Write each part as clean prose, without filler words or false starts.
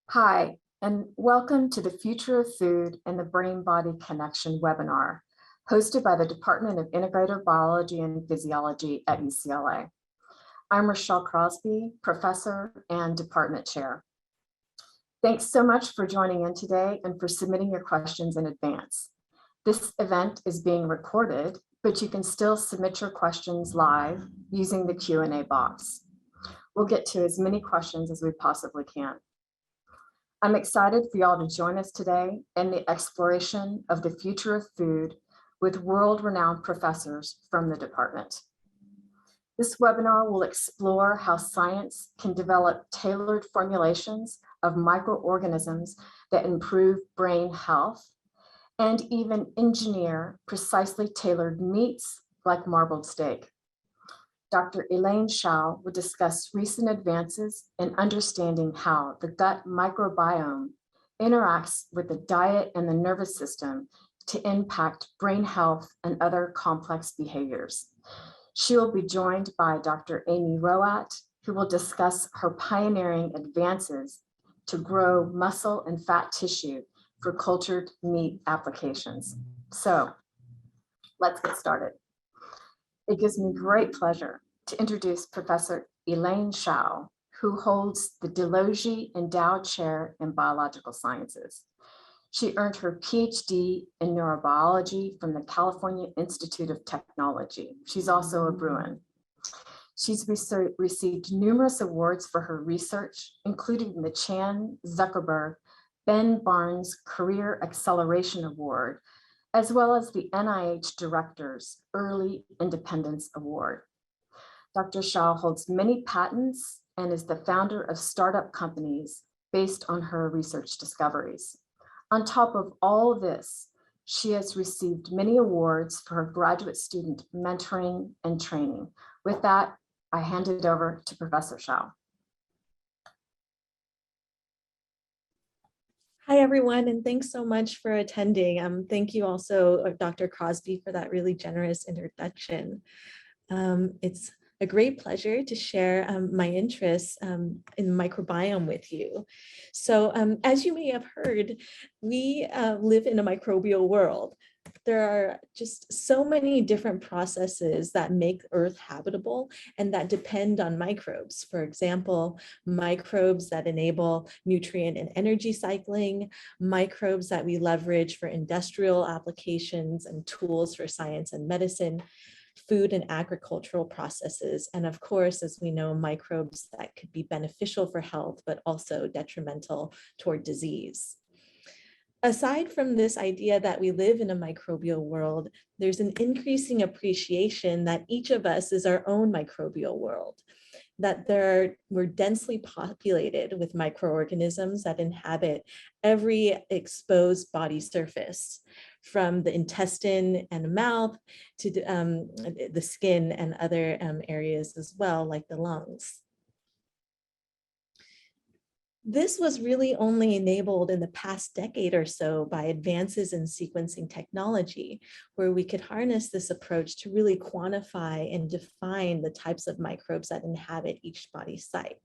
Hi, and welcome to the Future of Food and the Brain-Body Connection webinar, hosted by the Department of Integrative Biology and Physiology at UCLA. I'm Rachelle Crosbie, professor and department chair. Thanks so much for joining in today and for submitting your questions in advance. This event is being recorded, but you can still submit your questions live using the Q&A box. We'll get to as many questions as we possibly can. I'm excited for y'all to join us today in the exploration of the future of food with world-renowned professors from the department. This webinar will explore how science can develop tailored formulations of microorganisms that improve brain health and even engineer precisely tailored meats like marbled steak. Dr. Elaine Hsiao will discuss recent advances in understanding how the gut microbiome interacts with the diet and the nervous system to impact brain health and other complex behaviors. She will be joined by Dr. Amy Rowat, who will discuss her pioneering advances to grow muscle and fat tissue for cultured meat applications. So let's get started. It gives me great pleasure to introduce Professor Elaine Hsiao, who holds the Logi Endowed Chair in Biological Sciences. She earned her Ph.D. in neurobiology from the California Institute of Technology. She's also a Bruin. She's received numerous awards for her research, including the Chan Zuckerberg Ben Barnes Career Acceleration Award, as well as the NIH Director's Early Independence Award. Dr. Hsiao holds many patents and is the founder of startup companies based on her research discoveries. On top of all this, she has received many awards for her graduate student mentoring and training. With that, I hand it over to Professor Hsiao. Hi, everyone, and thanks so much for attending. Thank you also, Dr. Crosbie, for that really generous introduction. It's a great pleasure to share my interests in microbiome with you. So as you may have heard, we live in a microbial world. There are just so many different processes that make Earth habitable and that depend on microbes. For example, microbes that enable nutrient and energy cycling, microbes that we leverage for industrial applications and tools for science and medicine, food and agricultural processes, and of course, as we know, microbes that could be beneficial for health, but also detrimental toward disease. Aside from this idea that we live in a microbial world, there's an increasing appreciation that each of us is our own microbial world, that we're densely populated with microorganisms that inhabit every exposed body surface, from the intestine and mouth to the skin and other areas as well, like the lungs. This was really only enabled in the past decade or so by advances in sequencing technology, where we could harness this approach to really quantify and define the types of microbes that inhabit each body site.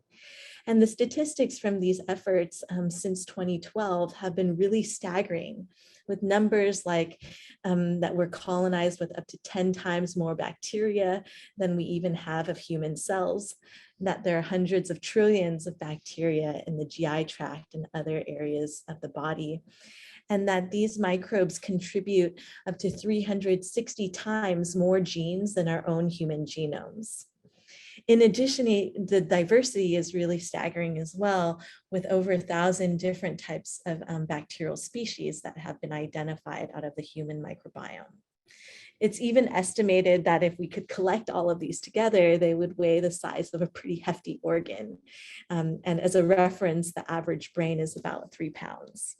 And the statistics from these efforts since 2012 have been really staggering, with numbers like that we're colonized with up to 10 times more bacteria than we even have of human cells, that there are hundreds of trillions of bacteria in the GI tract and other areas of the body, and that these microbes contribute up to 360 times more genes than our own human genomes. In addition, the diversity is really staggering as well, with over 1,000 different types of bacterial species that have been identified out of the human microbiome. It's even estimated that if we could collect all of these together, they would weigh the size of a pretty hefty organ. And as a reference, the average brain is about 3 pounds.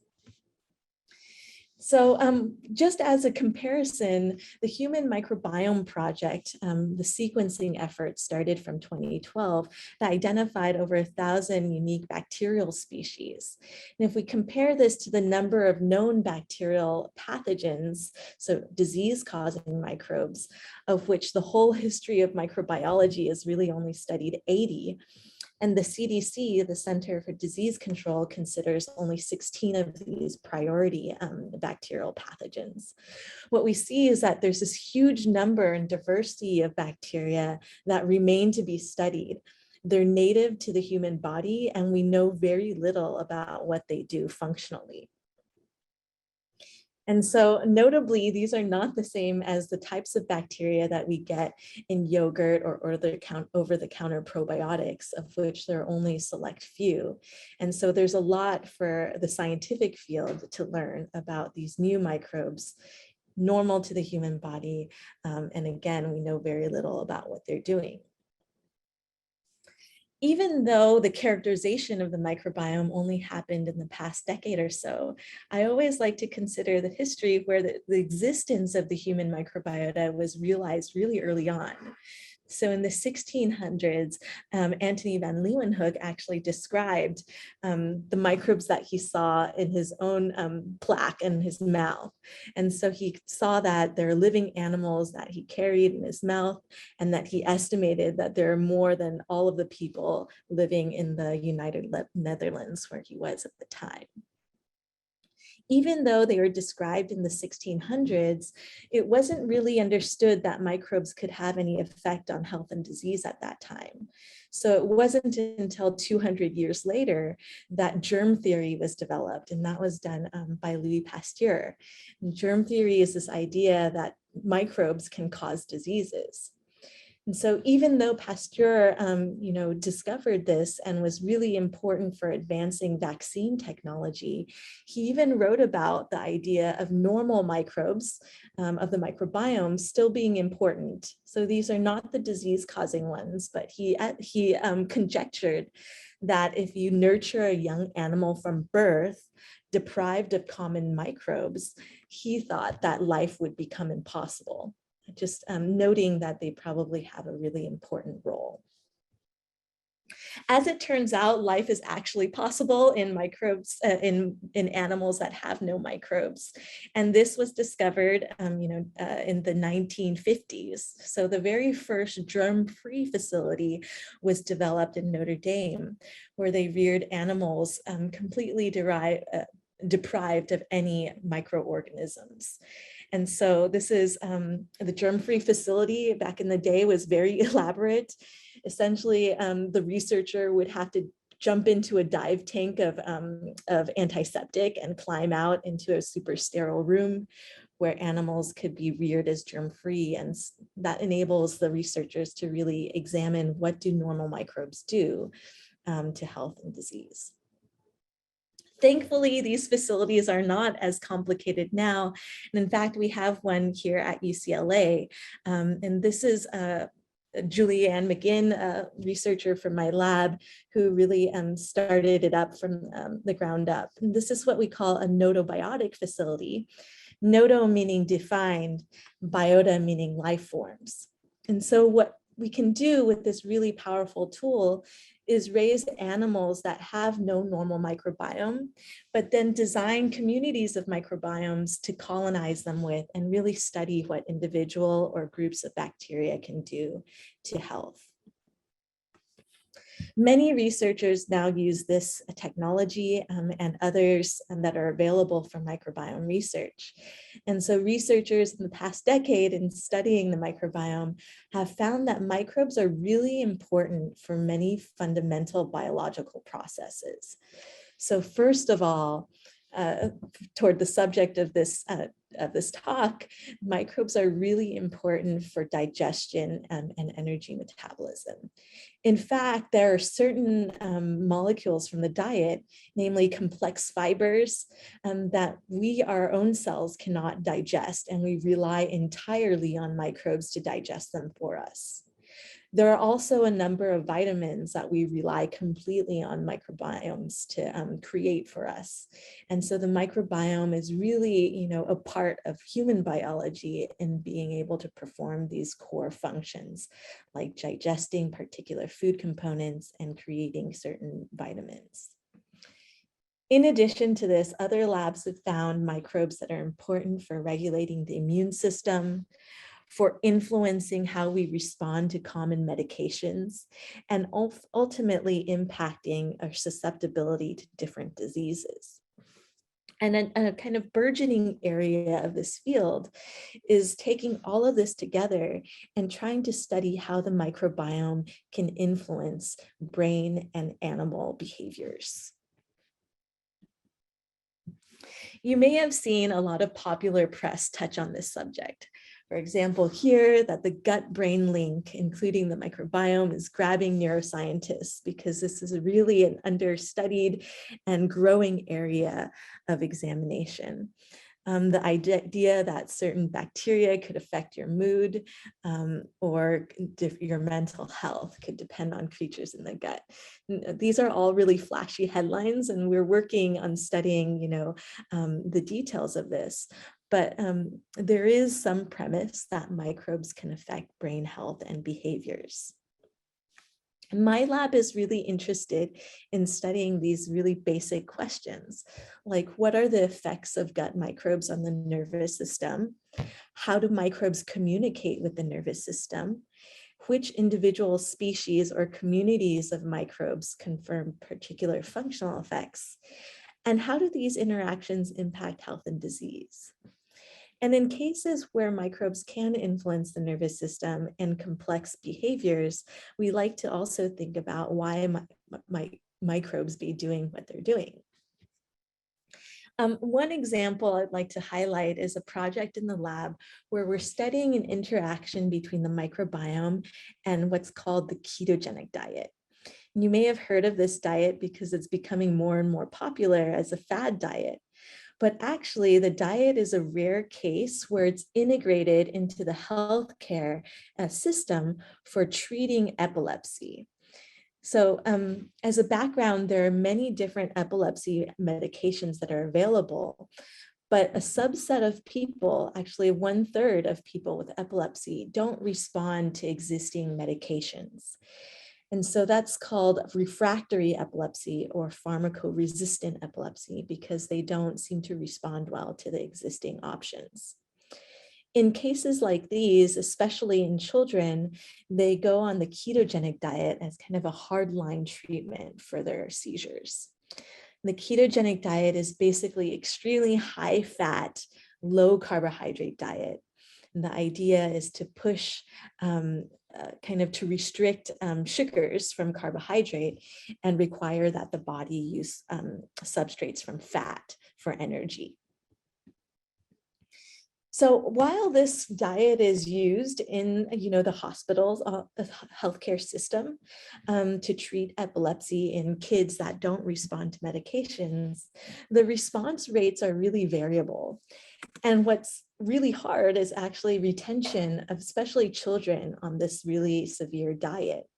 So just as a comparison, the Human Microbiome Project, the sequencing effort started from 2012, that identified over 1,000 unique bacterial species. And if we compare this to the number of known bacterial pathogens, so disease-causing microbes, of which the whole history of microbiology has really only studied 80, And the CDC, the Center for Disease Control, considers only 16 of these priority bacterial pathogens. What we see is that there's this huge number and diversity of bacteria that remain to be studied. They're native to the human body, and we know very little about what they do functionally. And so notably, these are not the same as the types of bacteria that we get in yogurt or over-the-counter probiotics, of which there are only a select few. And so there's a lot for the scientific field to learn about these new microbes normal to the human body. And again, we know very little about what they're doing. Even though the characterization of the microbiome only happened in the past decade or so, I always like to consider the history where the existence of the human microbiota was realized really early on. So in the 1600s, Antony van Leeuwenhoek actually described the microbes that he saw in his own plaque in his mouth. And so he saw that there are living animals that he carried in his mouth, and that he estimated that there are more than all of the people living in the United Netherlands where he was at the time. Even though they were described in the 1600s, it wasn't really understood that microbes could have any effect on health and disease at that time. So it wasn't until 200 years later that germ theory was developed, and that was done by Louis Pasteur. And germ theory is this idea that microbes can cause diseases. And so even though Pasteur, discovered this and was really important for advancing vaccine technology, he even wrote about the idea of normal microbes of the microbiome still being important. So these are not the disease-causing ones, but he conjectured that if you nurture a young animal from birth, deprived of common microbes, he thought that life would become impossible. Just noting that they probably have a really important role. As it turns out, life is actually possible in microbes, in animals that have no microbes. And this was discovered in the 1950s. So the very first germ-free facility was developed in Notre Dame, where they reared animals completely deprived of any microorganisms. And so this is the germ-free facility back in the day was very elaborate. Essentially, the researcher would have to jump into a dive tank of antiseptic and climb out into a super sterile room where animals could be reared as germ-free. And that enables the researchers to really examine what do normal microbes do to health and disease. Thankfully, these facilities are not as complicated now. And in fact, we have one here at UCLA. And this is Julianne McGinn, a researcher from my lab, who really started it up from the ground up. And this is what we call a notobiotic facility. Noto meaning defined, biota meaning life forms. And so what we can do with this really powerful tool is raise animals that have no normal microbiome, but then design communities of microbiomes to colonize them with and really study what individual or groups of bacteria can do to health. Many researchers now use this technology and others that are available for microbiome research. And so researchers in the past decade in studying the microbiome have found that microbes are really important for many fundamental biological processes. So first of all, toward the subject of this talk, microbes are really important for digestion and energy metabolism. In fact, there are certain molecules from the diet, namely complex fibers, that our own cells cannot digest, and we rely entirely on microbes to digest them for us. There are also a number of vitamins that we rely completely on microbiomes to create for us. And so the microbiome is really, a part of human biology in being able to perform these core functions, like digesting particular food components and creating certain vitamins. In addition to this, other labs have found microbes that are important for regulating the immune system, for influencing how we respond to common medications and ultimately impacting our susceptibility to different diseases. And a kind of burgeoning area of this field is taking all of this together and trying to study how the microbiome can influence brain and animal behaviors. You may have seen a lot of popular press touch on this subject. For example, here that the gut-brain link, including the microbiome, is grabbing neuroscientists because this is really an understudied and growing area of examination. The idea that certain bacteria could affect your mood or your mental health could depend on creatures in the gut. These are all really flashy headlines, and we're working on studying, the details of this. But there is some premise that microbes can affect brain health and behaviors. My lab is really interested in studying these really basic questions, like what are the effects of gut microbes on the nervous system? How do microbes communicate with the nervous system? Which individual species or communities of microbes confer particular functional effects? And how do these interactions impact health and disease? And in cases where microbes can influence the nervous system and complex behaviors, we like to also think about why microbes be doing what they're doing. One example I'd like to highlight is a project in the lab where we're studying an interaction between the microbiome and what's called the ketogenic diet. You may have heard of this diet because it's becoming more and more popular as a fad diet. But actually, the diet is a rare case where it's integrated into the healthcare system for treating epilepsy. So as a background, there are many different epilepsy medications that are available, but a subset of people, actually 1/3 of people with epilepsy, don't respond to existing medications. And so that's called refractory epilepsy or pharmacoresistant epilepsy because they don't seem to respond well to the existing options. In cases like these, especially in children, they go on the ketogenic diet as kind of a hardline treatment for their seizures. The ketogenic diet is basically extremely high fat, low carbohydrate diet. And the idea is to push kind of to restrict sugars from carbohydrate and require that the body use substrates from fat for energy. So while this diet is used in the hospitals, healthcare system to treat epilepsy in kids that don't respond to medications, the response rates are really variable. And what's really hard is actually retention of especially children on this really severe diet.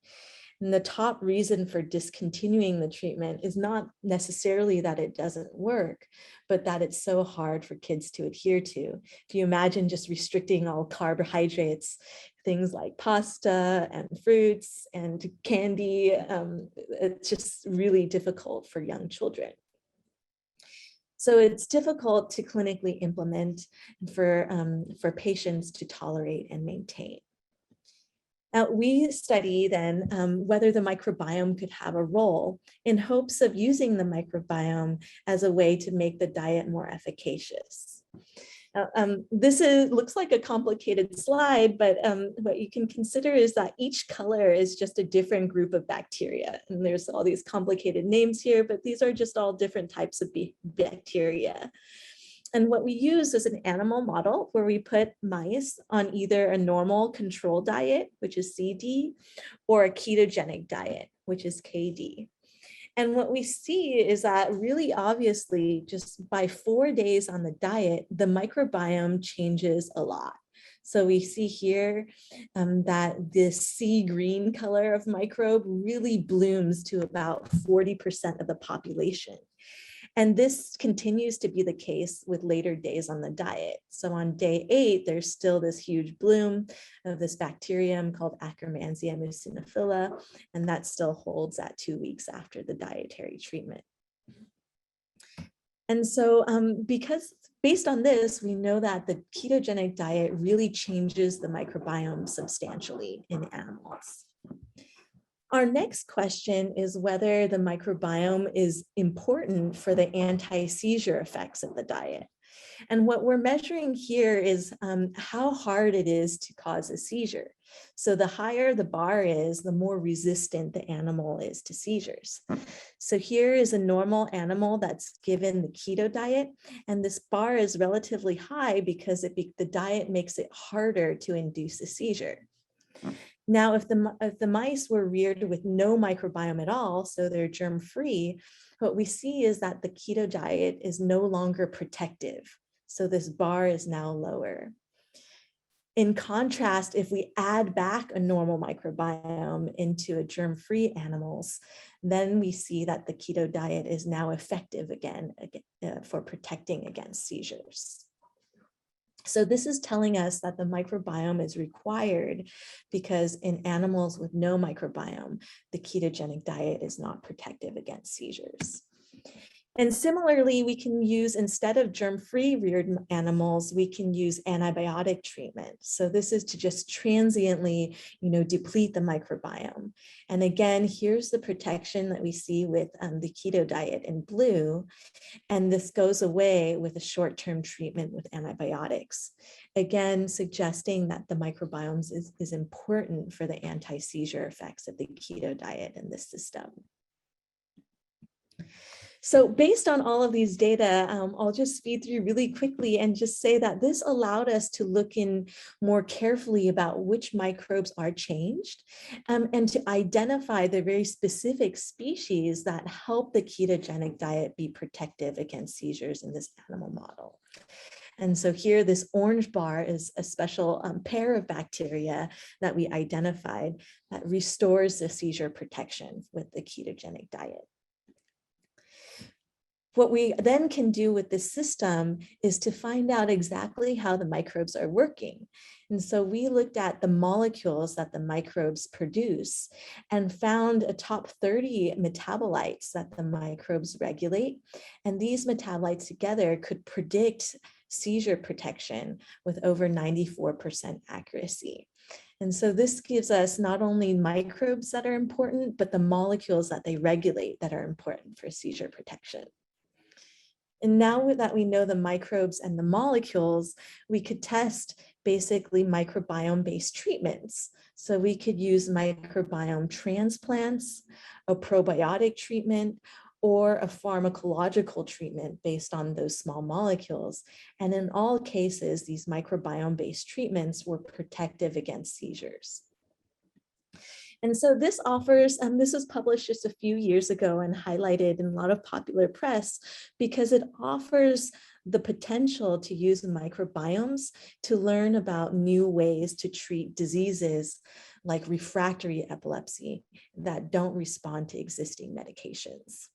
And the top reason for discontinuing the treatment is not necessarily that it doesn't work, but that it's so hard for kids to adhere to. If you imagine just restricting all carbohydrates, things like pasta and fruits and candy, it's just really difficult for young children. So it's difficult to clinically implement for patients to tolerate and maintain. We study then whether the microbiome could have a role in hopes of using the microbiome as a way to make the diet more efficacious. This looks like a complicated slide, but what you can consider is that each color is just a different group of bacteria. And there's all these complicated names here, but these are just all different types of bacteria. And what we use is an animal model where we put mice on either a normal control diet, which is CD, or a ketogenic diet, which is KD. And what we see is that really obviously just by 4 days on the diet, the microbiome changes a lot. So we see here that this sea green color of microbe really blooms to about 40% of the population. And this continues to be the case with later days on the diet. So on day 8, there's still this huge bloom of this bacterium called Akkermansia muciniphila, and that still holds at 2 weeks after the dietary treatment. And so because based on this, we know that the ketogenic diet really changes the microbiome substantially in animals. Our next question is whether the microbiome is important for the anti-seizure effects of the diet. And what we're measuring here is how hard it is to cause a seizure. So the higher the bar is, the more resistant the animal is to seizures. So here is a normal animal that's given the keto diet, and this bar is relatively high because the diet makes it harder to induce a seizure. Now, if the mice were reared with no microbiome at all, so they're germ-free, what we see is that the keto diet is no longer protective. So this bar is now lower. In contrast, if we add back a normal microbiome into a germ-free animals, then we see that the keto diet is now effective again for protecting against seizures. So this is telling us that the microbiome is required because in animals with no microbiome, the ketogenic diet is not protective against seizures. And similarly, we can use, instead of germ-free reared animals, we can use antibiotic treatment. So this is to just transiently, deplete the microbiome. And again, here's the protection that we see with the keto diet in blue. And this goes away with a short-term treatment with antibiotics. Again, suggesting that the microbiome is important for the anti-seizure effects of the keto diet in this system. So based on all of these data, I'll just speed through really quickly and just say that this allowed us to look in more carefully about which microbes are changed and to identify the very specific species that help the ketogenic diet be protective against seizures in this animal model. And so here, this orange bar is a special pair of bacteria that we identified that restores the seizure protection with the ketogenic diet. What we then can do with this system is to find out exactly how the microbes are working. And so we looked at the molecules that the microbes produce and found a top 30 metabolites that the microbes regulate. And these metabolites together could predict seizure protection with over 94% accuracy. And so this gives us not only microbes that are important, but the molecules that they regulate that are important for seizure protection. And now that we know the microbes and the molecules, we could test basically microbiome-based treatments. So we could use microbiome transplants, a probiotic treatment, or a pharmacological treatment based on those small molecules. And in all cases, these microbiome-based treatments were protective against seizures. And so this offers, this was published just a few years ago and highlighted in a lot of popular press because it offers the potential to use microbiomes to learn about new ways to treat diseases like refractory epilepsy that don't respond to existing medications.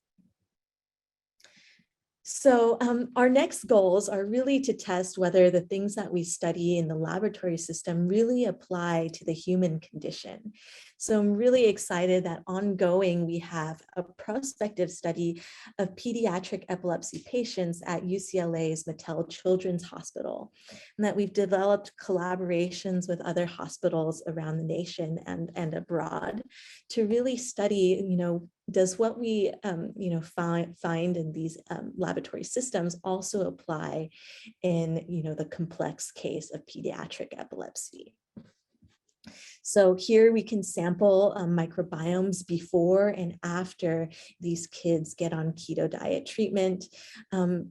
So our next goals are really to test whether the things that we study in the laboratory system really apply to the human condition. So I'm really excited that ongoing we have a prospective study of pediatric epilepsy patients at UCLA's Mattel Children's Hospital, and that we've developed collaborations with other hospitals around the nation and abroad to really study, does what we find in these laboratory systems also apply in the complex case of pediatric epilepsy. So here we can sample microbiomes before and after these kids get on keto diet treatment,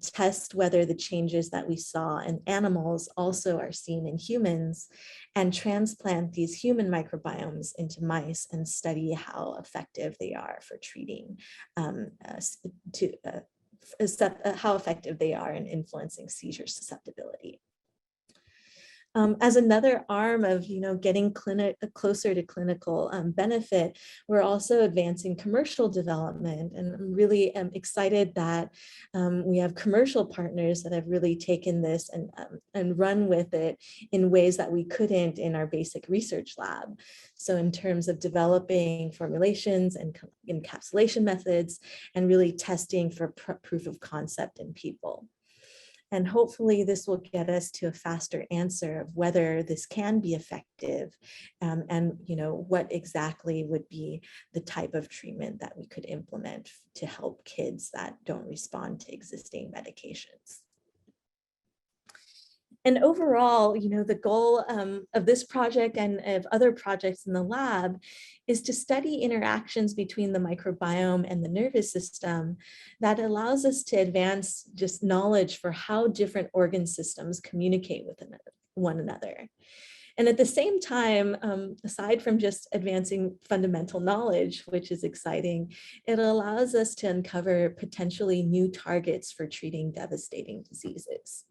test whether the changes that we saw in animals also are seen in humans, and transplant these human microbiomes into mice and study how effective they are for treating, how effective they are in influencing seizure susceptibility. As another arm of getting closer to clinical benefit, we're also advancing commercial development, and I'm really excited that we have commercial partners that have really taken this and run with it in ways that we couldn't in our basic research lab. So in terms of developing formulations and encapsulation methods and really testing for proof of concept in people. And hopefully this will get us to a faster answer of whether this can be effective, and what exactly would be the type of treatment that we could implement to help kids that don't respond to existing medications. And overall, the goal of this project and of other projects in the lab is to study interactions between the microbiome and the nervous system that allows us to advance just knowledge for how different organ systems communicate with one another. And at the same time, aside from just advancing fundamental knowledge, which is exciting, it allows us to uncover potentially new targets for treating devastating diseases.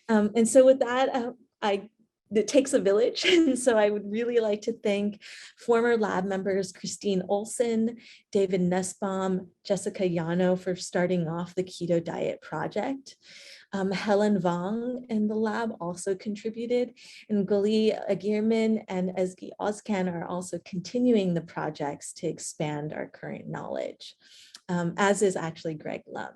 And so with that, it takes a village. And so I would really like to thank former lab members, Christine Olson, David Nussbaum, Jessica Yano for starting off the Keto Diet Project. Helen Vong in the lab also contributed, and Guli Agirman and Ezgi Ozkan are also continuing the projects to expand our current knowledge, as is actually Greg Lum.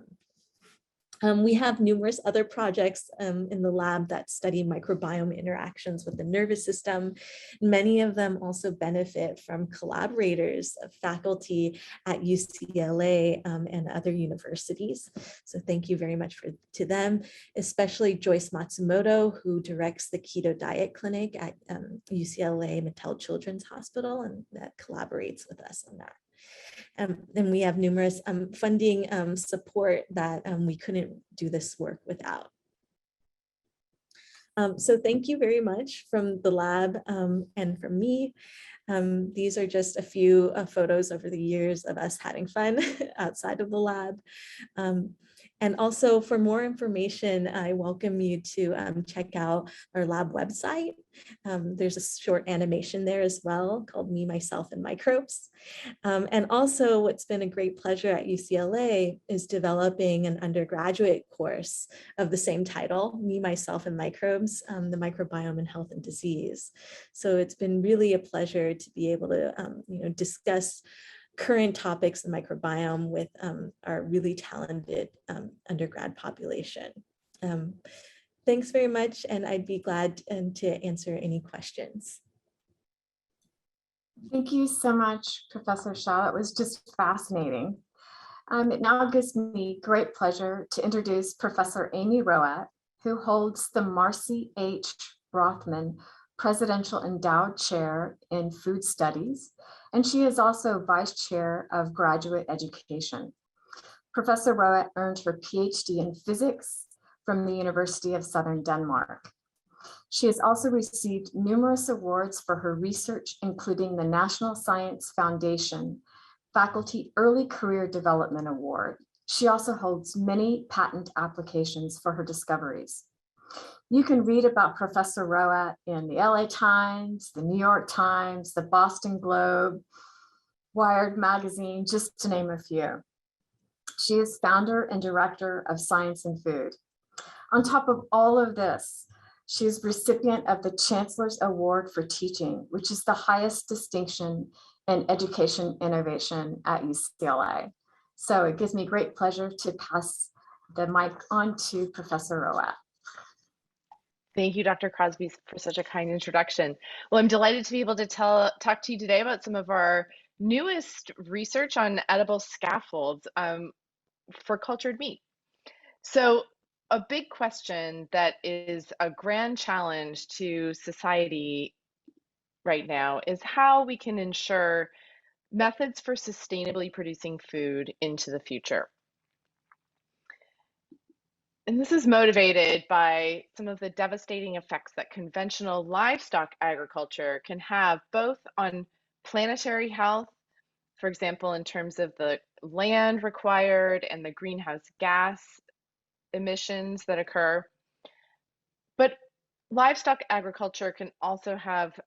We have numerous other projects in the lab that study microbiome interactions with the nervous system. Many of them also benefit from collaborators of faculty at UCLA and other universities. So thank you very much to them, especially Joyce Matsumoto, who directs the Keto Diet Clinic at UCLA Mattel Children's Hospital, and that collaborates with us on that. And we have numerous funding support that we couldn't do this work without. So thank you very much from the lab and from me. These are just a few photos over the years of us having fun outside of the lab. And also for more information, I welcome you to check out our lab website. There's a short animation there as well called Me, Myself, and Microbes. And also what's been a great pleasure at UCLA is developing an undergraduate course of the same title, Me, Myself, and Microbes, the Microbiome in Health and Disease. So it's been really a pleasure to be able to discuss current topics in microbiome with our really talented undergrad population. Thanks very much, and I'd be glad to answer any questions. Thank you so much, Professor Hsiao. It was just fascinating. It now gives me great pleasure to introduce Professor Amy Rowat, who holds the Marcie H. Rothman Presidential Endowed Chair in Food Studies, and she is also Vice Chair of Graduate Education. Professor Rowat earned her Ph.D. in physics from the University of Southern Denmark. She has also received numerous awards for her research, including the National Science Foundation Faculty Early Career Development Award. She also holds many patent applications for her discoveries. You can read about Professor Rowat in the LA Times, the New York Times, the Boston Globe, Wired Magazine, just to name a few. She is founder and director of Science and Food. On top of all of this, she is recipient of the Chancellor's Award for Teaching, which is the highest distinction in education innovation at UCLA. So it gives me great pleasure to pass the mic on to Professor Rowat. Thank you, Dr. Crosbie, for such a kind introduction. Well, I'm delighted to be able to talk to you today about some of our newest research on edible scaffolds for cultured meat. So a big question that is a grand challenge to society right now is how we can ensure methods for sustainably producing food into the future. And this is motivated by some of the devastating effects that conventional livestock agriculture can have both on planetary health, for example, in terms of the land required and the greenhouse gas emissions that occur. But livestock agriculture can also have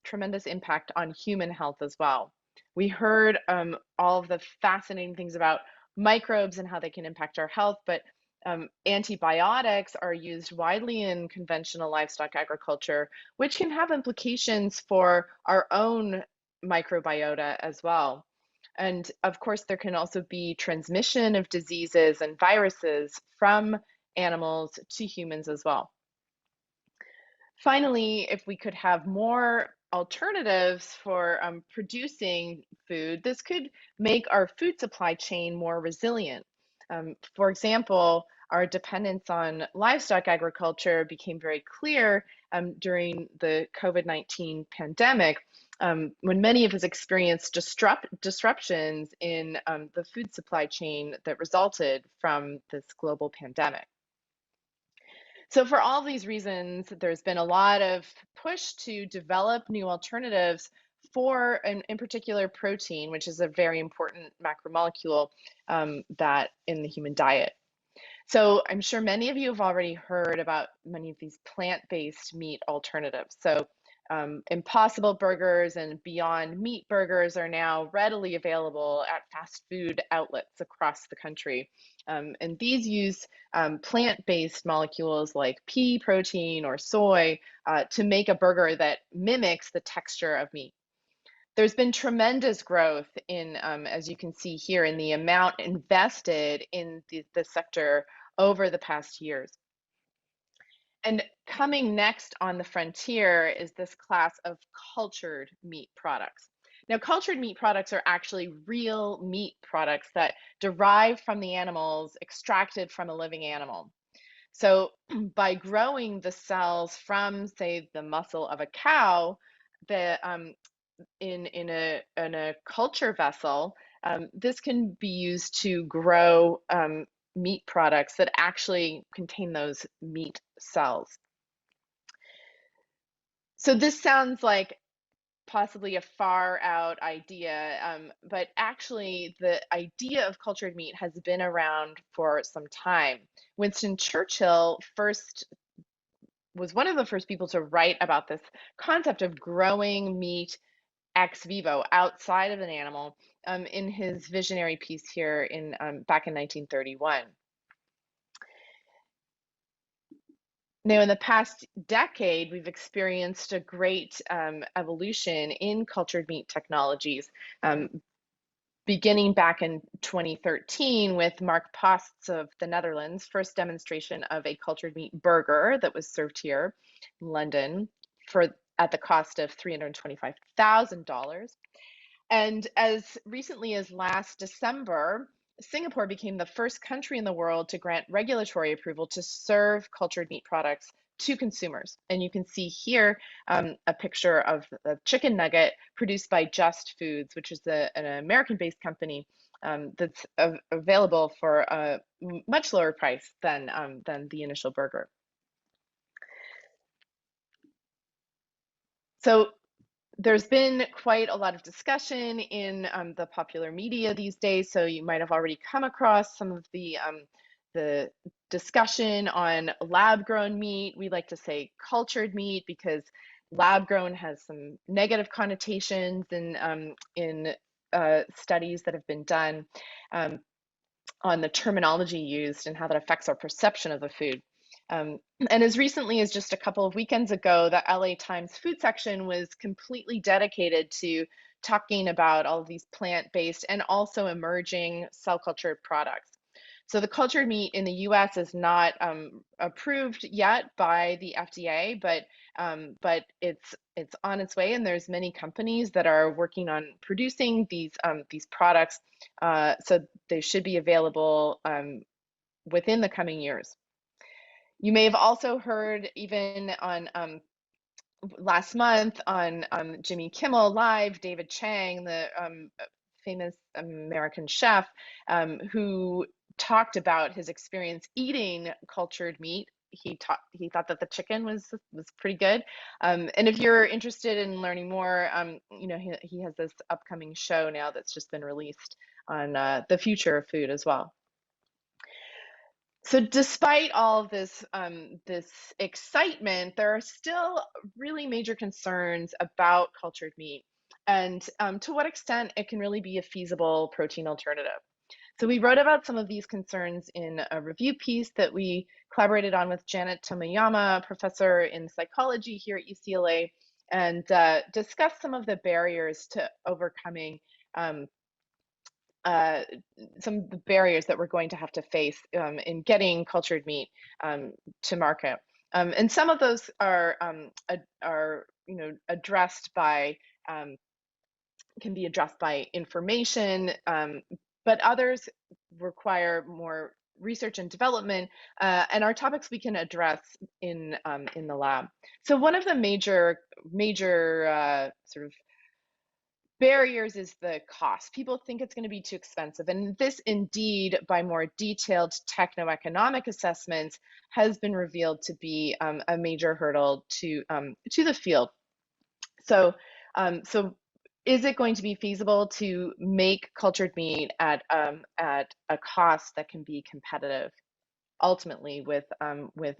tremendous impact on human health as well. We heard all of the fascinating things about microbes and how they can impact our health, but antibiotics are used widely in conventional livestock agriculture, which can have implications for our own microbiota as well. And of course, there can also be transmission of diseases and viruses from animals to humans as well. Finally, if we could have more alternatives for producing food, this could make our food supply chain more resilient. For example, our dependence on livestock agriculture became very clear during the COVID-19 pandemic, when many of us experienced disruptions in the food supply chain that resulted from this global pandemic. So for all these reasons, there's been a lot of push to develop new alternatives for, in particular, protein, which is a very important macromolecule that in the human diet. So I'm sure many of you have already heard about many of these plant-based meat alternatives. So Impossible Burgers and Beyond Meat Burgers are now readily available at fast food outlets across the country. And these use plant-based molecules like pea protein or soy to make a burger that mimics the texture of meat. There's been tremendous growth in, as you can see here, in the amount invested in the sector over the past years. And coming next on the frontier is this class of cultured meat products. Now, cultured meat products are actually real meat products that derive from the animals extracted from a living animal. So by growing the cells from, say, the muscle of a cow, in a culture vessel, this can be used to grow meat products that actually contain those meat cells. So this sounds like possibly a far out idea, but actually the idea of cultured meat has been around for some time. Winston Churchill was one of the first people to write about this concept of growing meat ex vivo, outside of an animal, in his visionary piece here back in 1931. Now, in the past decade, we've experienced a great evolution in cultured meat technologies, beginning back in 2013 with Mark Post's of the Netherlands' first demonstration of a cultured meat burger that was served here in London at the cost of $325,000. And as recently as last December, Singapore became the first country in the world to grant regulatory approval to serve cultured meat products to consumers. And you can see here a picture of a chicken nugget produced by Just Foods, which is an American-based company that's available for a much lower price than the initial burger. So there's been quite a lot of discussion in the popular media these days, so you might have already come across some of the discussion on lab-grown meat. We like to say cultured meat because lab-grown has some negative connotations in studies that have been done on the terminology used and how that affects our perception of the food. And as recently as just a couple of weekends ago, the LA Times food section was completely dedicated to talking about all of these plant-based and also emerging cell cultured products. So the cultured meat in the US is not approved yet by the FDA, but it's on its way, and there's many companies that are working on producing these products, so they should be available within the coming years. You may have also heard, even on last month on Jimmy Kimmel Live, David Chang, the famous American chef, who talked about his experience eating cultured meat. He thought that the chicken was pretty good. And if you're interested in learning more, you know, he has this upcoming show now that's just been released on the future of food as well. So despite all of this excitement, there are still really major concerns about cultured meat and to what extent it can really be a feasible protein alternative. So we wrote about some of these concerns in a review piece that we collaborated on with Janet Tomoyama, professor in psychology here at UCLA, and discussed some of the barriers to overcoming some of the barriers that we're going to have to face in getting cultured meat to market. And some of those are addressed by can be addressed by information, but others require more research and development, and are topics we can address in the lab. So one of the major sort of barriers is the cost. People think it's going to be too expensive, and this indeed, by more detailed techno-economic assessments, has been revealed to be a major hurdle to the field. So, is it going to be feasible to make cultured meat at a cost that can be competitive, ultimately, with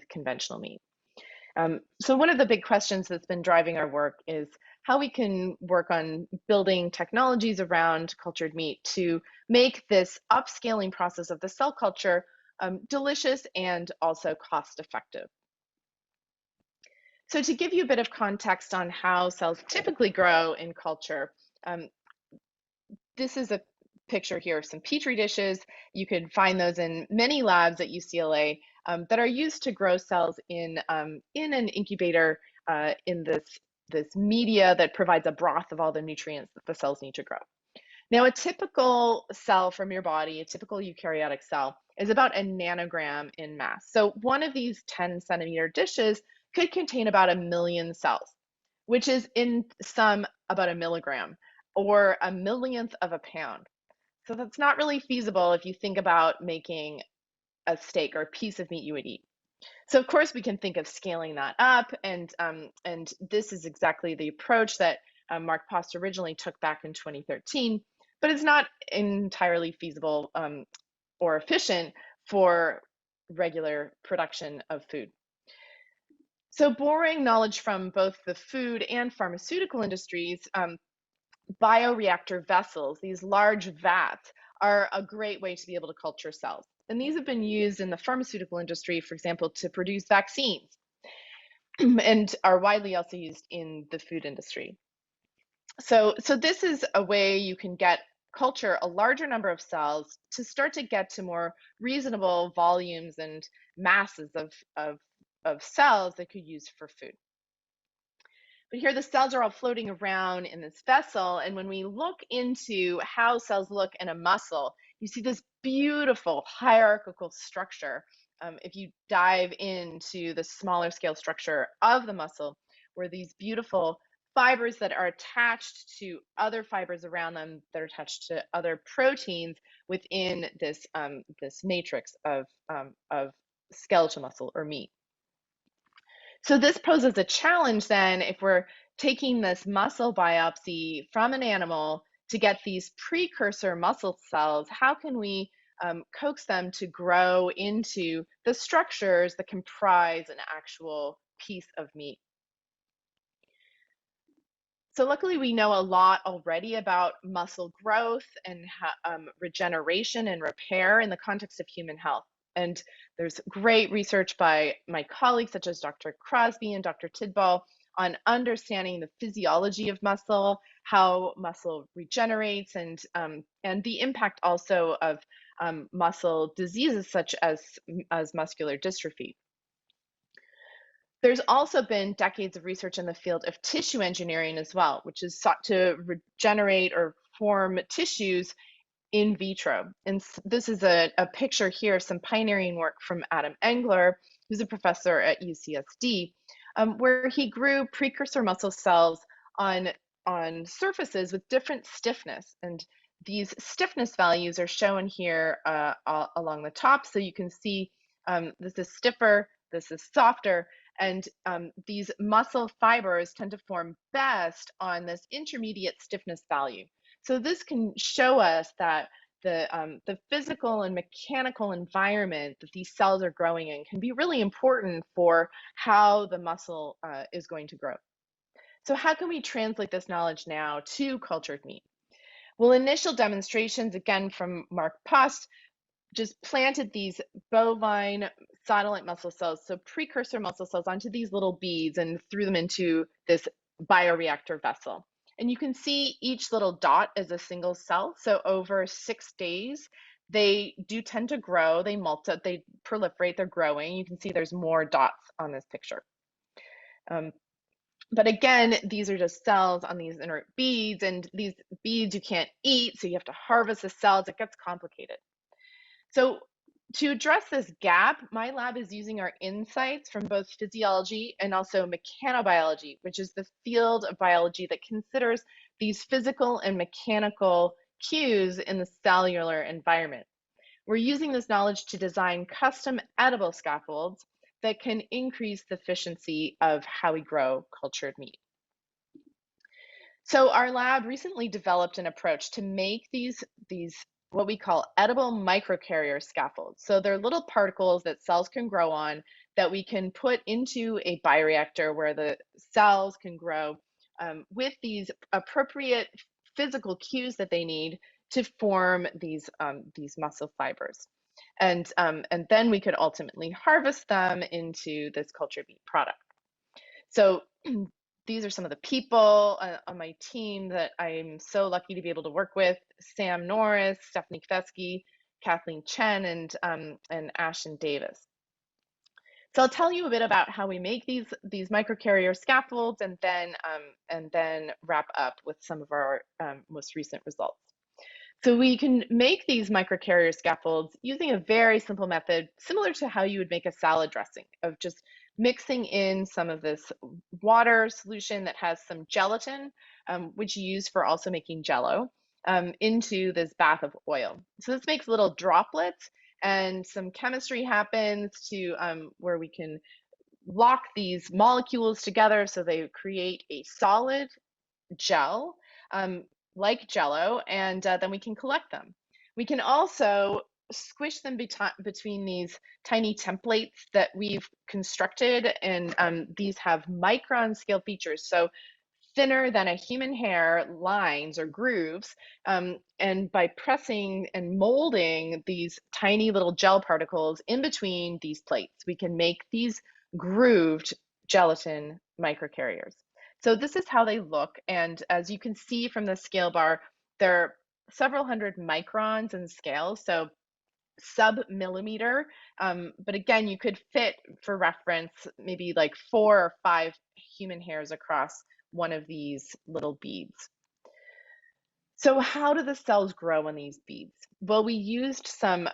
conventional meat? So one of the big questions that's been driving our work is how we can work on building technologies around cultured meat to make this upscaling process of the cell culture delicious and also cost effective. So to give you a bit of context on how cells typically grow in culture, this is a picture here of some Petri dishes. You can find those in many labs at UCLA that are used to grow cells in an incubator in this media that provides a broth of all the nutrients that the cells need to grow. Now, a typical cell from your body, a typical eukaryotic cell, is about a nanogram in mass. So one of these 10-centimeter dishes could contain about 1 million cells, which is in sum about 1 milligram, or 1/millionth of a pound. So that's not really feasible if you think about making a steak or a piece of meat you would eat. So of course we can think of scaling that up, and this is exactly the approach that Mark Post originally took back in 2013, but it's not entirely feasible or efficient for regular production of food. So borrowing knowledge from both the food and pharmaceutical industries, bioreactor vessels, these large vats, are a great way to be able to culture cells. And these have been used in the pharmaceutical industry, for example, to produce vaccines, and are widely also used in the food industry. So this is a way you can culture a larger number of cells to start to get to more reasonable volumes and masses of cells that could use for food. But here the cells are all floating around in this vessel, and when we look into how cells look in a muscle, you see this beautiful hierarchical structure. If you dive into the smaller scale structure of the muscle, where these beautiful fibers that are attached to other fibers around them that are attached to other proteins within this matrix of skeletal muscle or meat. So this poses a challenge then if we're taking this muscle biopsy from an animal to get these precursor muscle cells. How can we coax them to grow into the structures that comprise an actual piece of meat? So luckily we know a lot already about muscle growth and regeneration and repair in the context of human health. And there's great research by my colleagues, such as Dr. Crosbie and Dr. Tidball, on understanding the physiology of muscle, how muscle regenerates, and the impact also of muscle diseases such as muscular dystrophy. There's also been decades of research in the field of tissue engineering as well, which is sought to regenerate or form tissues in vitro. And this is a picture here of some pioneering work from Adam Engler, who's a professor at UCSD, where he grew precursor muscle cells on surfaces with different stiffness. And these stiffness values are shown here along the top. So you can see this is stiffer, this is softer, and these muscle fibers tend to form best on this intermediate stiffness value. So this can show us that the physical and mechanical environment that these cells are growing in can be really important for how the muscle is going to grow. So how can we translate this knowledge now to cultured meat? Well, initial demonstrations, again from Mark Post, just planted these bovine satellite muscle cells, so precursor muscle cells, onto these little beads and threw them into this bioreactor vessel. And you can see each little dot is a single cell. So over 6 days, they do tend to grow, they proliferate, they're growing. You can see there's more dots on this picture. But again, these are just cells on these inert beads, and these beads you can't eat, so you have to harvest the cells. It gets complicated. So to address this gap, my lab is using our insights from both physiology and also mechanobiology, which is the field of biology that considers these physical and mechanical cues in the cellular environment. We're using this knowledge to design custom edible scaffolds that can increase the efficiency of how we grow cultured meat. So our lab recently developed an approach to make these what we call edible microcarrier scaffolds. So they're little particles that cells can grow on that we can put into a bioreactor where the cells can grow with these appropriate physical cues that they need to form these muscle fibers. And then we could ultimately harvest them into this cultured meat product. So these are some of the people on my team that I'm so lucky to be able to work with: Sam Norris, Stephanie Kvetsky, Kathleen Chen, and Ashton Davis. So I'll tell you a bit about how we make these microcarrier scaffolds, and then wrap up with some of our most recent results. So we can make these microcarrier scaffolds using a very simple method, similar to how you would make a salad dressing, of just mixing in some of this water solution that has some gelatin, which you use for also making Jell-O, into this bath of oil. So this makes little droplets, and some chemistry happens to where we can lock these molecules together so they create a solid gel, like Jell-O, and then we can collect them. We can also squish them between these tiny templates that we've constructed, and these have micron scale features, so thinner than a human hair lines or grooves, and by pressing and molding these tiny little gel particles in between these plates, we can make these grooved gelatin microcarriers. So this is how they look, and as you can see from the scale bar, they're several hundred microns in scale, so sub-millimeter, but again, you could fit, for reference, maybe like 4 or 5 human hairs across one of these little beads. So how do the cells grow in these beads? Well, we used some,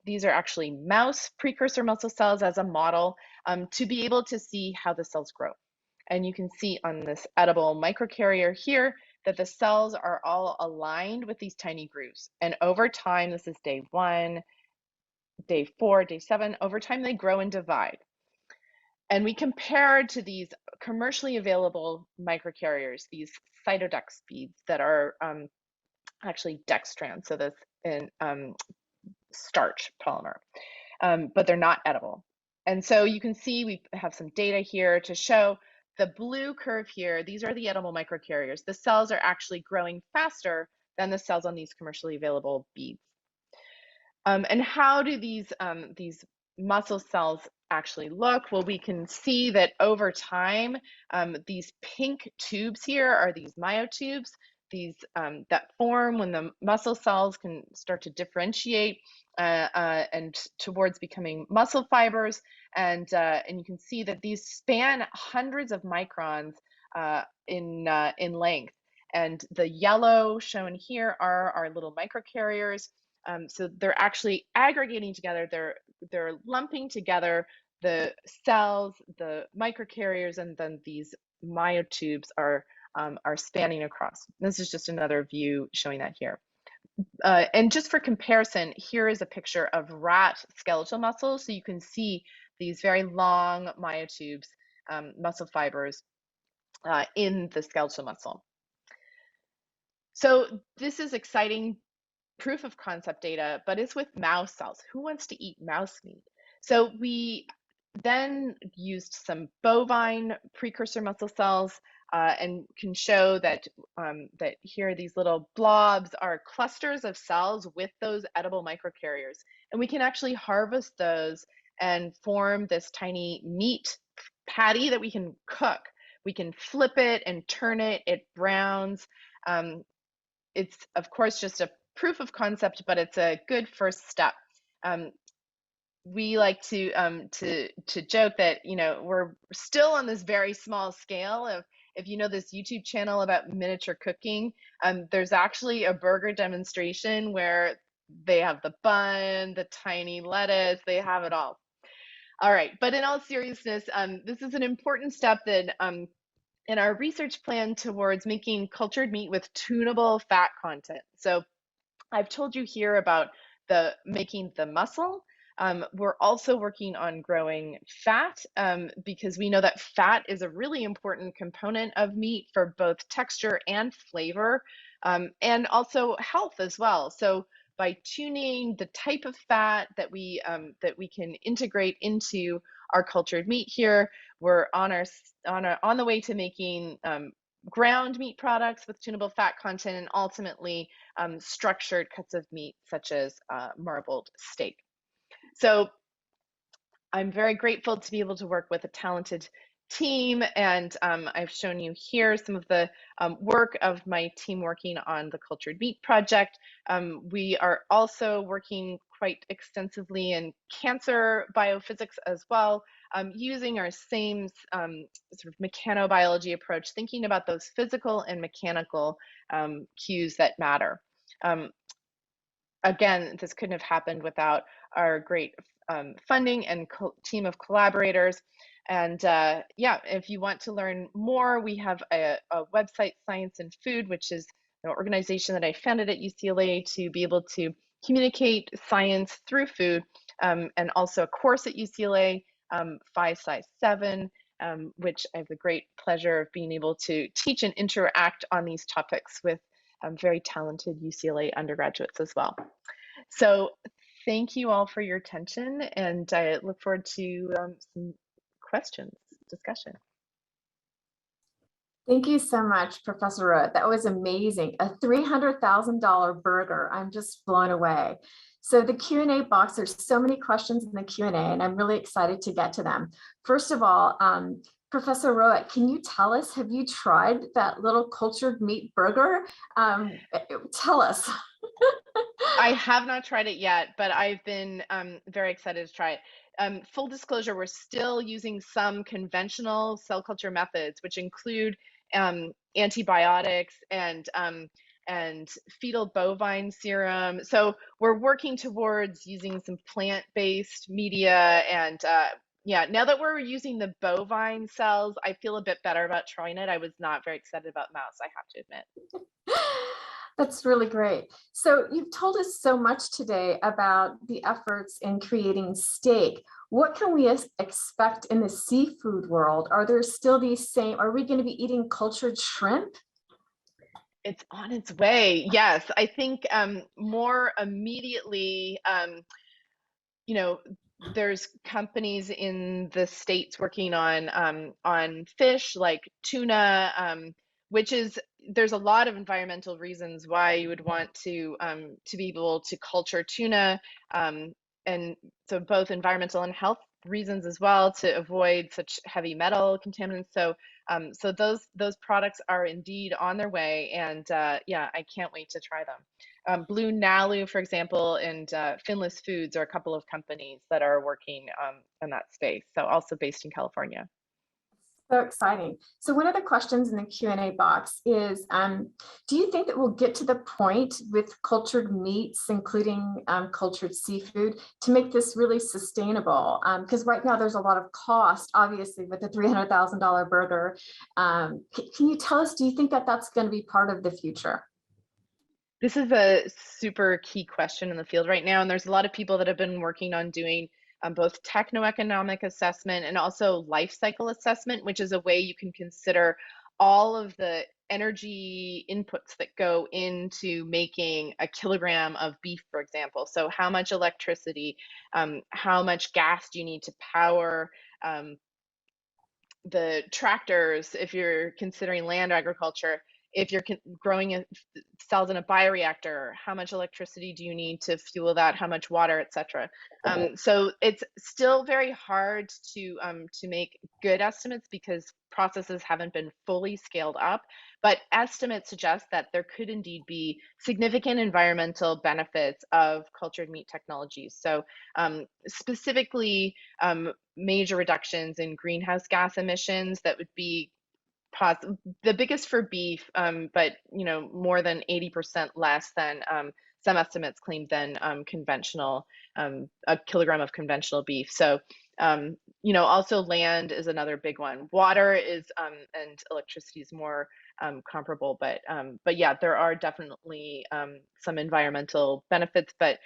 these are actually mouse precursor muscle cells as a model, to be able to see how the cells grow. And you can see on this edible microcarrier here that the cells are all aligned with these tiny grooves. And over time, this is day 1, day 4, day 7, over time they grow and divide. And we compared to these commercially available microcarriers, these cytodex beads that are actually dextran, so this in starch polymer, but they're not edible. And so you can see we have some data here to show the blue curve here. These are the edible microcarriers. The cells are actually growing faster than the cells on these commercially available beads. And how do these muscle cells actually look? Well, we can see that over time, these pink tubes here are these myotubes, these that form when the muscle cells can start to differentiate and towards becoming muscle fibers. And you can see that these span hundreds of microns in length. And the yellow shown here are our little microcarriers. So they're actually aggregating together, they're lumping together the cells, the microcarriers, and then these myotubes are spanning across. This is just another view showing that here. And just for comparison, here is a picture of rat skeletal muscles. So you can see these very long myotubes, muscle fibers in the skeletal muscle. So this is exciting proof of concept data, but it's with mouse cells. Who wants to eat mouse meat? So we then used some bovine precursor muscle cells and can show that that here these little blobs are clusters of cells with those edible microcarriers. And we can actually harvest those and form this tiny meat patty that we can cook. We can flip it and turn it, it browns. It's of course just a proof of concept, but it's a good first step. We like to joke that, you know, we're still on this very small scale of, if you know this YouTube channel about miniature cooking, there's actually a burger demonstration where they have the bun, the tiny lettuce, they have it all. All right, but in all seriousness, this is an important step that in our research plan towards making cultured meat with tunable fat content. So I've told you here about making the muscle. We're also working on growing fat because we know that fat is a really important component of meat for both texture and flavor, and also health as well. So by tuning the type of fat that we can integrate into our cultured meat here, we're on the way to making ground meat products with tunable fat content, and ultimately structured cuts of meat such as marbled steak. So I'm very grateful to be able to work with a talented team, and I've shown you here some of the work of my team working on the cultured meat project. We are also working quite extensively in cancer biophysics as well, using our same sort of mechanobiology approach, thinking about those physical and mechanical cues that matter. Again, this couldn't have happened without our great funding and team of collaborators. And yeah, if you want to learn more, we have a website, Science and Food, which is an organization that I founded at UCLA to be able to communicate science through food, and also a course at UCLA, 5 size 7, which I have the great pleasure of being able to teach and interact on these topics with very talented UCLA undergraduates as well. So thank you all for your attention, and I look forward to some questions, discussion. Thank you so much, Professor Rowat. That was amazing. A $300,000 burger. I'm just blown away. So the Q&A box, there's so many questions in the Q&A, and I'm really excited to get to them. First of all, Professor Rowat, can you tell us, have you tried that little cultured meat burger? Tell us. I have not tried it yet, but I've been very excited to try it. Full disclosure, we're still using some conventional cell culture methods, which include antibiotics and fetal bovine serum. So we're working towards using some plant-based media, and yeah, now that we're using the bovine cells, I feel a bit better about trying it. I was not very excited about mouse, I have to admit. That's really great. So you've told us so much today about the efforts in creating steak. What can we expect in the seafood world? Are there still these same, are we going to be eating cultured shrimp? It's on its way. Yes, I think more immediately, you know, there's companies in the States working on fish like tuna, which is, there's a lot of environmental reasons why you would want to be able to culture tuna, and so both environmental and health reasons as well, to avoid such heavy metal contaminants. So so those products are indeed on their way, and yeah, I can't wait to try them. Blue Nalu, for example, and Finless Foods are a couple of companies that are working in that space, so also based in California. So exciting. So one of the questions in the Q&A box is, do you think that we'll get to the point with cultured meats, including cultured seafood, to make this really sustainable? Because right now there's a lot of cost, obviously, with the $300,000 burger. Can you tell us, do you think that that's going to be part of the future? This is a super key question in the field right now, and there's a lot of people that have been working on doing both techno-economic assessment and also life cycle assessment, which is a way you can consider all of the energy inputs that go into making a kilogram of beef, for example. So how much electricity, how much gas do you need to power the tractors if you're considering land agriculture, if you're growing cells in a bioreactor, how much electricity do you need to fuel that, how much water, etc. So it's still very hard to make good estimates because processes haven't been fully scaled up, but estimates suggest that there could indeed be significant environmental benefits of cultured meat technologies. So specifically, major reductions in greenhouse gas emissions that would be the biggest for beef, but more than 80% less than some estimates claim than conventional, a kilogram of conventional beef. So also land is another big one. Water is and electricity is more comparable, but yeah, there are definitely some environmental benefits. But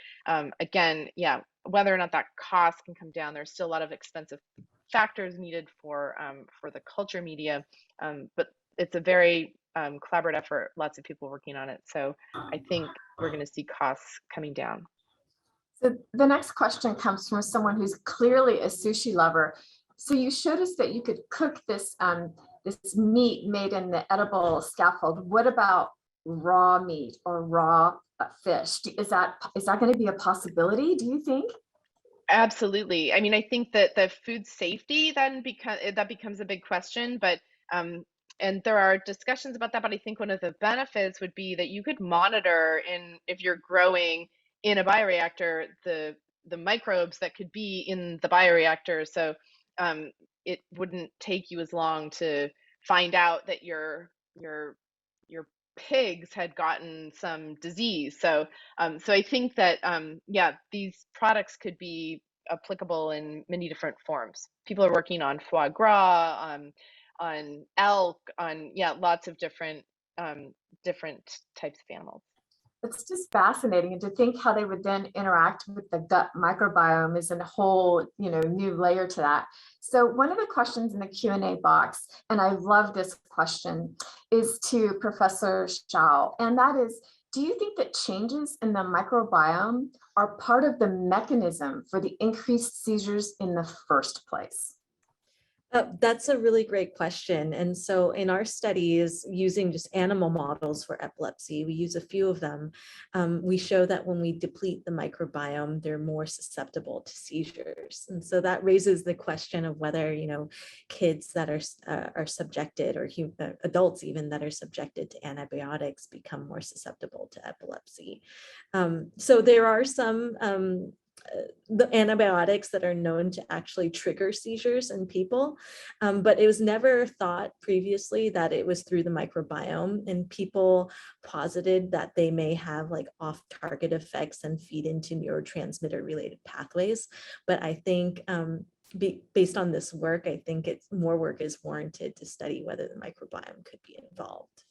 again, yeah, whether or not that cost can come down, there's still a lot of expensive factors needed for the culture media, but it's a very collaborative effort, lots of people working on it. So I think we're going to see costs coming down. So the next question comes from someone who's clearly a sushi lover. So you showed us that you could cook this this meat made in the edible scaffold. What about raw meat or raw fish? Is that going to be a possibility, do you think? Absolutely. I mean, I think that the food safety then becomes a big question, but and there are discussions about that, but I think one of the benefits would be that you could monitor if you're growing in a bioreactor, the microbes that could be in the bioreactor. So it wouldn't take you as long to find out that your pigs had gotten some disease. So so I think that yeah, these products could be applicable in many different forms. People are working on foie gras, on elk, on lots of different types of animals. It's just fascinating, and to think how they would then interact with the gut microbiome is a whole new layer to that. So one of the questions in the Q&A box, and I love this question, is to Professor Hsiao, and that is, do you think that changes in the microbiome are part of the mechanism for the increased seizures in the first place? That's a really great question. And so in our studies, using just animal models for epilepsy, we use a few of them. We show that when we deplete the microbiome, they're more susceptible to seizures. And so that raises the question of whether, kids that are subjected, or adults even that are subjected to antibiotics, become more susceptible to epilepsy. So there are some the antibiotics that are known to actually trigger seizures in people, but it was never thought previously that it was through the microbiome, and people posited that they may have like off-target effects and feed into neurotransmitter related pathways. But I think based on this work, I think more work is warranted to study whether the microbiome could be involved.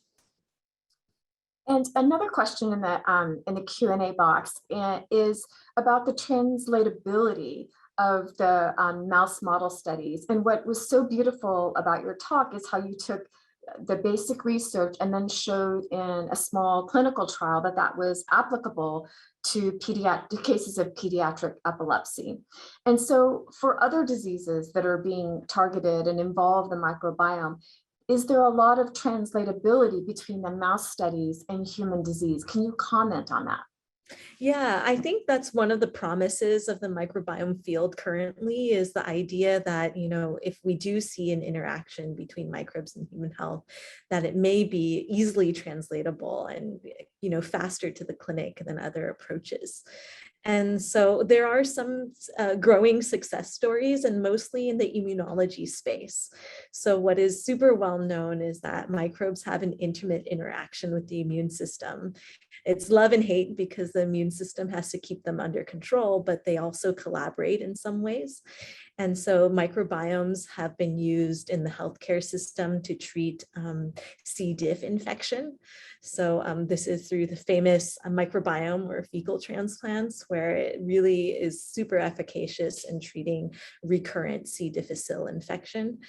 And another question in the Q&A box is about the translatability of the mouse model studies. And what was so beautiful about your talk is how you took the basic research and then showed in a small clinical trial that was applicable to cases of pediatric epilepsy. And so for other diseases that are being targeted and involve the microbiome, is there a lot of translatability between the mouse studies and human disease? Can you comment on that? Yeah, I think that's one of the promises of the microbiome field currently, is the idea that, if we do see an interaction between microbes and human health, that it may be easily translatable and, faster to the clinic than other approaches. And so there are some growing success stories, and mostly in the immunology space. So what is super well known is that microbes have an intimate interaction with the immune system. It's love and hate because the immune system has to keep them under control, but they also collaborate in some ways. And so microbiomes have been used in the healthcare system to treat C. diff infection. So this is through the famous microbiome or fecal transplants, where it really is super efficacious in treating recurrent C. difficile infection.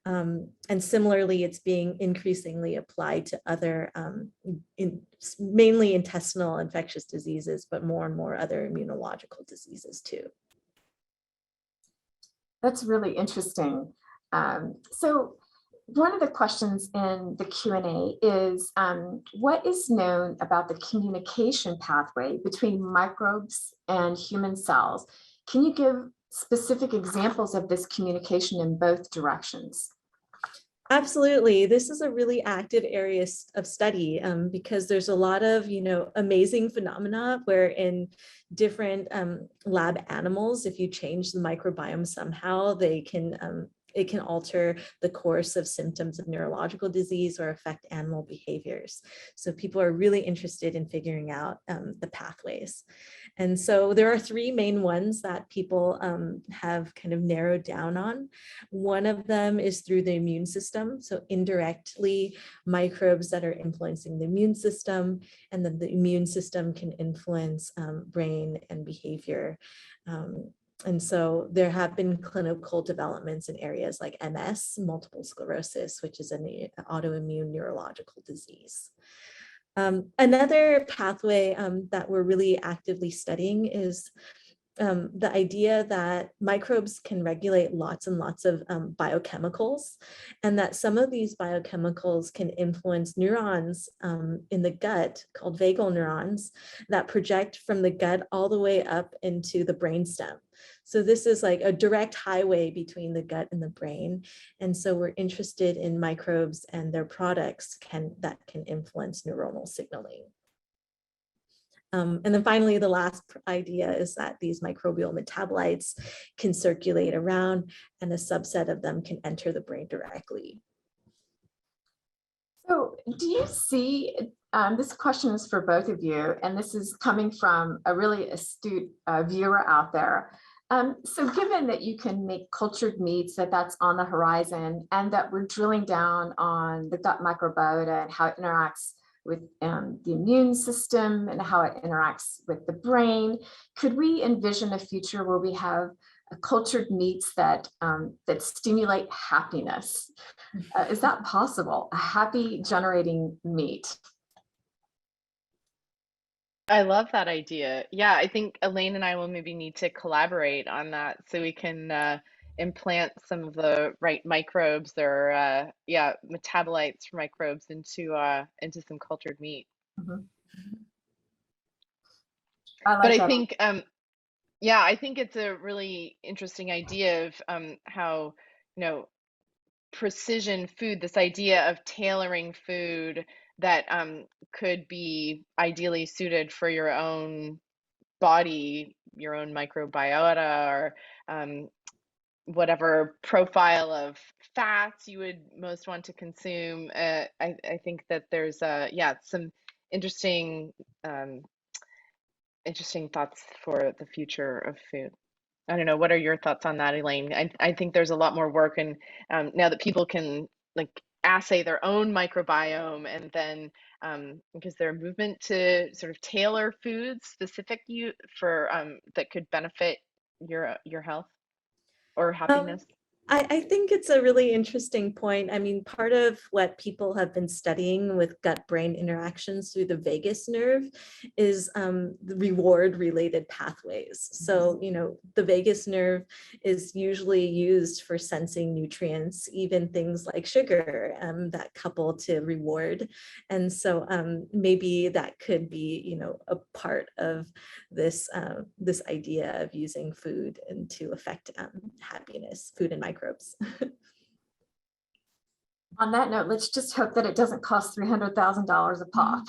And similarly, it's being increasingly applied to other, mainly intestinal infectious diseases, but more and more other immunological diseases too. That's really interesting. So one of the questions in the Q&A is, what is known about the communication pathway between microbes and human cells? Can you give specific examples of this communication in both directions? Absolutely. This is a really active area of study because there's a lot of, amazing phenomena where in different lab animals, if you change the microbiome somehow, it can alter the course of symptoms of neurological disease or affect animal behaviors. So people are really interested in figuring out the pathways. And so there are three main ones that people have kind of narrowed down on. One of them is through the immune system. So indirectly, microbes that are influencing the immune system, and then the immune system can influence brain and behavior. And so there have been clinical developments in areas like MS, multiple sclerosis, which is an autoimmune neurological disease. Another pathway that we're really actively studying is the idea that microbes can regulate lots and lots of biochemicals, and that some of these biochemicals can influence neurons in the gut called vagal neurons that project from the gut all the way up into the brainstem. So this is like a direct highway between the gut and the brain. And so we're interested in microbes and their products that can influence neuronal signaling. And then finally, the last idea is that these microbial metabolites can circulate around and a subset of them can enter the brain directly. So do you see, this question is for both of you, and this is coming from a really astute viewer out there. So given that you can make cultured meats, that's on the horizon, and that we're drilling down on the gut microbiota and how it interacts with the immune system and how it interacts with the brain, could we envision a future where we have cultured meats that stimulate happiness? Is that possible? A happy generating meat? I love that idea. Yeah, I think Elaine and I will maybe need to collaborate on that so we can implant some of the right microbes or metabolites for microbes into some cultured meat. Mm-hmm. I like But I that. think I think it's a really interesting idea of how, precision food, this idea of tailoring food that could be ideally suited for your own body, your own microbiota, or whatever profile of fats you would most want to consume. I think that there's some interesting interesting thoughts for the future of food. I don't know. What are your thoughts on that, Elaine? I think there's a lot more work, and now that people can like assay their own microbiome, and then because there's a movement to sort of tailor foods specific for that could benefit your health or happiness. I think it's a really interesting point. I mean, part of what people have been studying with gut-brain interactions through the vagus nerve is the reward-related pathways. So, the vagus nerve is usually used for sensing nutrients, even things like sugar that couple to reward. And so maybe that could be, a part of this idea of using food and to affect happiness, food and microbes. On that note, let's just hope that it doesn't cost $300,000 a pop.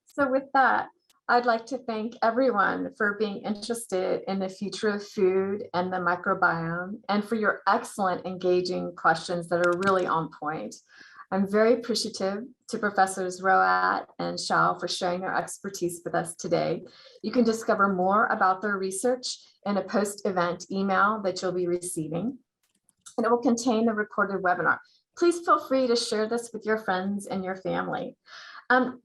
So with that, I'd like to thank everyone for being interested in the future of food and the microbiome, and for your excellent, engaging questions that are really on point. I'm very appreciative to Professors Rowat and Hsiao for sharing their expertise with us today. You can discover more about their research in a post-event email that you'll be receiving, and it will contain the recorded webinar. Please feel free to share this with your friends and your family.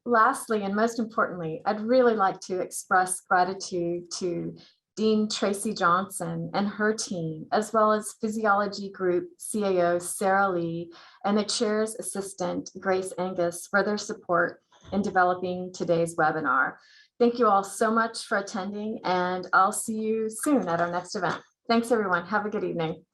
Lastly, and most importantly, I'd really like to express gratitude to Dean Tracy Johnson and her team, as well as Physiology Group CAO Sarah Lee and the chair's assistant Grace Angus for their support in developing today's webinar. Thank you all so much for attending, and I'll see you soon at our next event. Thanks everyone. Have a good evening.